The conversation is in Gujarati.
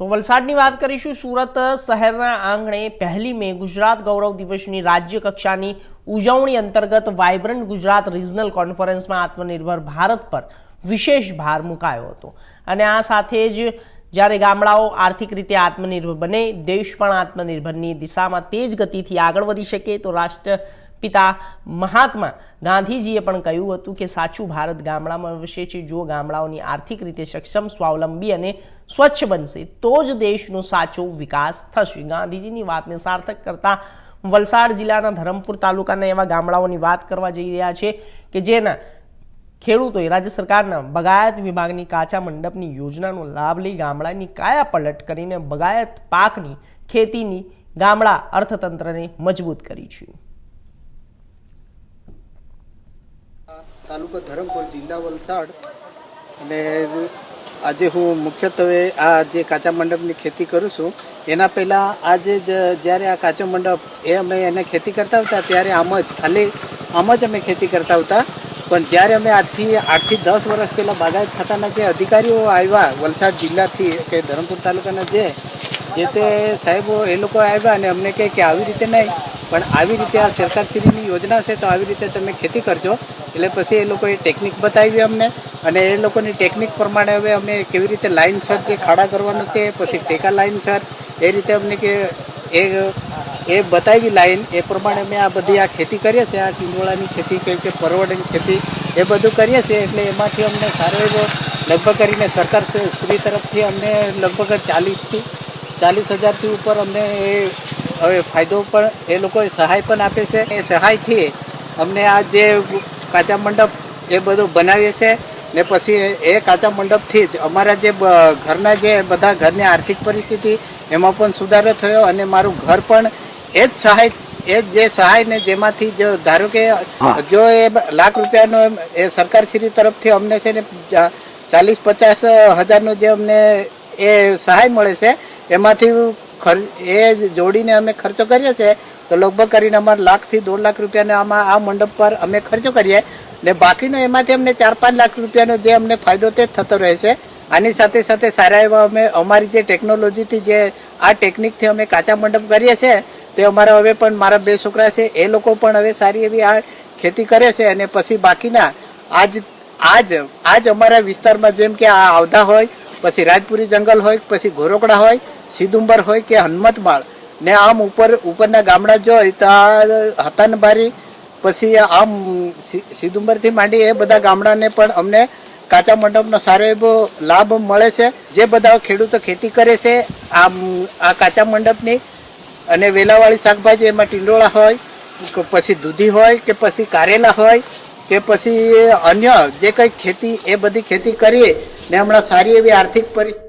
તો વલસાડની વાત કરીશું। સુરત શહેરના આંગણે 1 મે ગુજરાત ગૌરવ દિવસની રાજ્ય કક્ષાની ઉજવણી અંતર્ગત વાઇબ્રન્ટ ગુજરાત રિજનલ કોન્ફરન્સમાં આત્મનિર્ભર ભારત પર વિશેષ ભાર મુકાયો હતો અને આ સાથે જ જ્યારે ગામડાઓ આર્થિક રીતે આત્મનિર્ભર બને, દેશ પણ આત્મનિર્ભરની દિશામાં તેજ ગતિથી આગળ વધી શકે તો રાષ્ટ્રપિતા મહાત્મા ગાંધીજીએ પણ કહ્યું હતું કે સાચું ભારત ગામડામાં વસે છે। જો ગામડાઓની આર્થિક રીતે સક્ષમ, સ્વાવલંબી અને સ્વચ્છ બનશે તો જ દેશનો સાચો વિકાસ થશે। ગાંધીજીની વાતને સાર્થક કરતા વલસાડ જિલ્લાના ધરમપુર તાલુકાના એવા ગામડાઓની વાત કરવા જઈ રહ્યા છે કે જેના ખેડૂતોએ રાજ્ય સરકારના બગાયત વિભાગની કાચા મંડપની યોજનાનો લાભ લઈ ગામડાની કાયા પલટ કરીને બગાયત પાકની ખેતીની ગામડા અર્થતંત્રને મજબૂત કરી છે। તાલુકો ધરમપુર, જિલ્લા વલસાડ અને આજે હું મુખ્યત્વે આ જે કાચા મંડપની ખેતી કરું છું એના પહેલાં આજે જ્યારે આ કાચો મંડપ અમે એને ખેતી કરતા હતા ત્યારે આમ જ અમે ખેતી કરતા હતા। પણ જ્યારે અમે આજથી 8 થી 10 વર્ષ પહેલાં બાગાયત ખાતાના જે અધિકારીઓ આવ્યા વલસાડ જિલ્લાથી કે ધરમપુર તાલુકાના જે તે સાહેબો એ લોકો આવ્યા અને અમને કહે કે આવી રીતે નહીં પણ આવી રીતે આ સરકારશ્રીની યોજના છે તો આવી રીતે તમે ખેતી કરજો। એટલે પછી એ લોકોએ ટેકનિક બતાવી અમને અને એ લોકોની ટેકનિક પ્રમાણે હવે અમે કેવી રીતે લાઇનસર જે ખાડા કરવાનું તે પછી ટેકા લાઇનસર એ રીતે અમને કે એ બતાવી લાઈન એ પ્રમાણે અમે આ બધી આ ખેતી કરીએ છીએ। આ ટીંડોળાની ખેતી કે પરવડની ખેતી એ બધું કરીએ છીએ એટલે એમાંથી અમને સારો એવો લગભગ કરીને સરકાર શ્રી તરફથી અમને લગભગ 40,000થી ઉપર અમને હવે ફાયદો પણ એ લોકોએ સહાય પણ આપે છે। એ સહાયથી અમને આ જે કાચા મંડપ એ બધું બનાવીએ છીએ ને પછી એ કાચા મંડપથી જ અમારા જે ઘરના જે બધા ઘરની આર્થિક પરિસ્થિતિ એમાં પણ સુધારો થયો અને મારું ઘર પણ એ જે સહાય ને જેમાંથી જો ધારો કે જો એ લાખ રૂપિયાનો એ સરકારશ્રી તરફથી અમને છે ને 40-50 હજારનો જે અમને એ સહાય મળે છે એમાંથી એ જોડીને અમે ખર્ચો કરીએ છીએ તો લગભગ કરીને અમારે 1 થી 2 લાખ રૂપિયાને આમાં આ મંડપ પર અમે ખર્ચો કરીએ ને બાકીનો એમાંથી અમને 4-5 લાખ રૂપિયાનો જે અમને ફાયદો તે થતો રહે છે। આની સાથે સાથે સારા એવા અમે અમારી જે ટેકનોલોજીથી જે આ ટેકનિકથી અમે કાચા મંડપ કરીએ છીએ તે અમારા હવે પણ મારા 2 છોકરા છે એ લોકો પણ હવે સારી એવી આ ખેતી કરે છે અને પછી બાકીના આજ અમારા વિસ્તારમાં જેમ કે આ આવધા હોય, પછી રાજપુરી જંગલ હોય, પછી ઘોરોકડા હોય, સિદુંબર હોય કે હનુમતમાળ ને આમ ઉપરના ગામડા જોઈ તો આ હતાનબારી પછી આમ સિદુંબરથી માંડી એ બધા ગામડાને પણ અમને કાચા મંડપનો સારો એવો લાભ મળે છે। જે બધા ખેડૂતો ખેતી કરે છે આ કાચા મંડપની અને વેલાવાળી શાકભાજી એમાં ટીંડોળા હોય, પછી દૂધી હોય કે પછી કારેલા હોય કે પછી અન્ય જે કંઈ ખેતી એ બધી ખેતી કરીએ ને હમણાં સારી એવી આર્થિક પરિસ્થિતિ